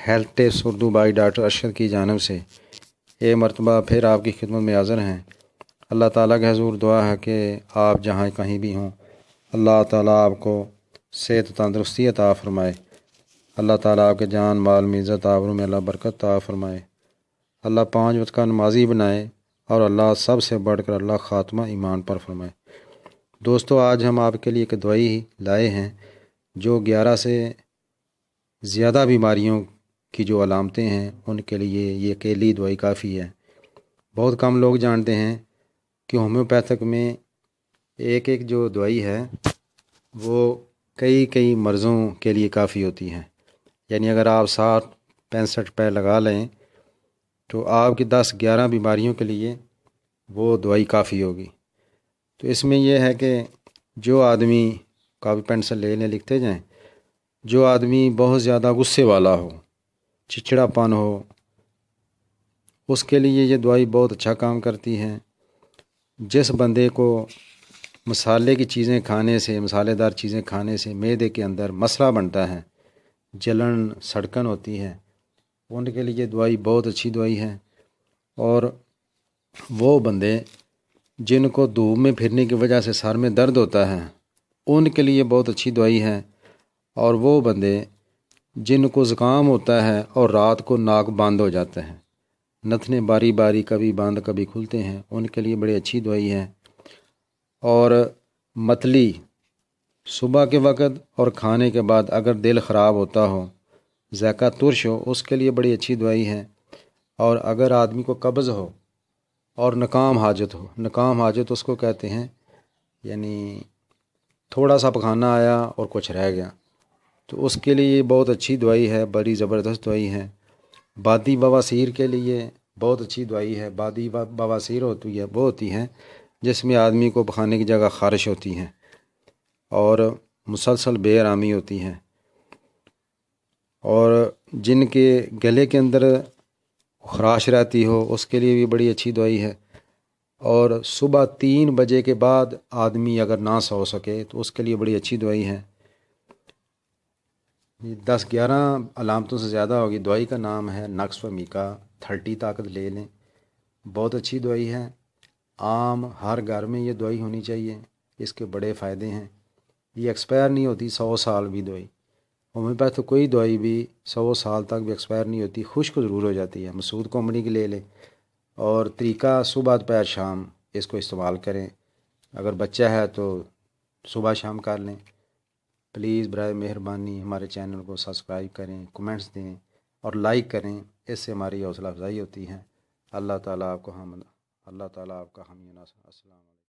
Health tips Urdu by doctor Arshad کی جانب سے ایک مرتبہ پھر آپ کی خدمت میں حاضر ہیں۔ اللہ تعالیٰ کے حضور دعا ہے کہ آپ جہاں کہیں بھی ہوں، اللہ تعالیٰ آپ کو صحت و تندرستی عطا فرمائے۔ اللہ تعالیٰ آپ کے جان مال میں عزت آبرو میں اللہ برکت عطا فرمائے۔ اللہ 5 وقت کا نمازی بنائے، اور اللہ سب سے بڑھ کر اللہ خاتمہ ایمان پر فرمائے۔ دوستو، آج ہم آپ کے لیے ایک دوائی لائے ہیں جو 11 سے زیادہ بیماریوں کی جو علامتیں ہیں ان کے لیے یہ اکیلی دوائی کافی ہے۔ بہت کم لوگ جانتے ہیں کہ ہومیوپیتھک میں ایک جو دوائی ہے وہ کئی مرضوں کے لیے کافی ہوتی ہے۔ یعنی اگر آپ 60-65 روپے لگا لیں تو آپ کی 10-11 بیماریوں کے لیے وہ دوائی کافی ہوگی۔ تو اس میں یہ ہے کہ جو آدمی کاپی پینسل لے لکھتے جائیں، جو آدمی بہت زیادہ غصے والا ہو، چڑچڑا پن ہو، اس کے لیے یہ دوائی بہت اچھا کام کرتی ہے۔ جس بندے کو مسالے کی چیزیں کھانے سے، مسالے دار چیزیں کھانے سے معدے کے اندر مسئلہ بنتا ہے، جلن سڑکن ہوتی ہے، ان کے لیے دوائی بہت اچھی دوائی ہے۔ اور وہ بندے جن کو دھوپ میں پھرنے کی وجہ سے سر میں درد ہوتا ہے ان کے لیے بہت اچھی دوائی ہے۔ اور وہ بندے جن کو زکام ہوتا ہے اور رات کو ناک بند ہو جاتا ہے، نتنے باری باری کبھی بند کبھی کھلتے ہیں، ان کے لیے بڑی اچھی دوائی ہے۔ اور متلی صبح کے وقت اور کھانے کے بعد اگر دل خراب ہوتا ہو، ذائقہ ترش ہو، اس کے لیے بڑی اچھی دوائی ہے۔ اور اگر آدمی کو قبض ہو اور ناکام حاجت ہو، ناکام حاجت اس کو کہتے ہیں، یعنی تھوڑا سا پخانہ آیا اور کچھ رہ گیا، تو اس کے لیے بہت اچھی دوائی ہے، بڑی زبردست دوائی ہے۔ بادی بواسیر کے لیے بہت اچھی دوائی ہے۔ بادی بواسیر ہوتی ہے، وہ ہوتی ہے جس میں آدمی کو پخانے کی جگہ خارش ہوتی ہے اور مسلسل بے آرامی ہوتی ہے، اور جن کے گلے کے اندر خراش رہتی ہو اس کے لیے بھی بڑی اچھی دوائی ہے۔ اور صبح 3 بجے کے بعد آدمی اگر نہ سو سکے تو اس کے لیے بڑی اچھی دوائی ہے۔ 10-11 علامتوں سے زیادہ ہوگی۔ دوائی کا نام ہے نقص و میکا 30 طاقت لے لیں، بہت اچھی دوائی ہے۔ عام ہر گھر میں یہ دوائی ہونی چاہیے، اس کے بڑے فائدے ہیں۔ یہ ایکسپائر نہیں ہوتی 100 سال بھی دوائی۔ ہومیوپیتھ کوئی دوائی بھی 100 سال تک بھی ایکسپائر نہیں ہوتی، خشک ضرور ہو جاتی ہے۔ مسعود کمپنی کی لے لیں، اور طریقہ صبح دوپہر شام اس کو استعمال کریں۔ اگر بچہ ہے تو صبح شام کر لیں۔ پلیز برائے مہربانی ہمارے چینل کو سبسکرائب کریں، کمنٹس دیں اور لائک کریں، اس سے ہماری حوصلہ افزائی ہوتی ہے۔ اللہ تعالیٰ آپ کا حامی و ناصر۔ السلام علیکم۔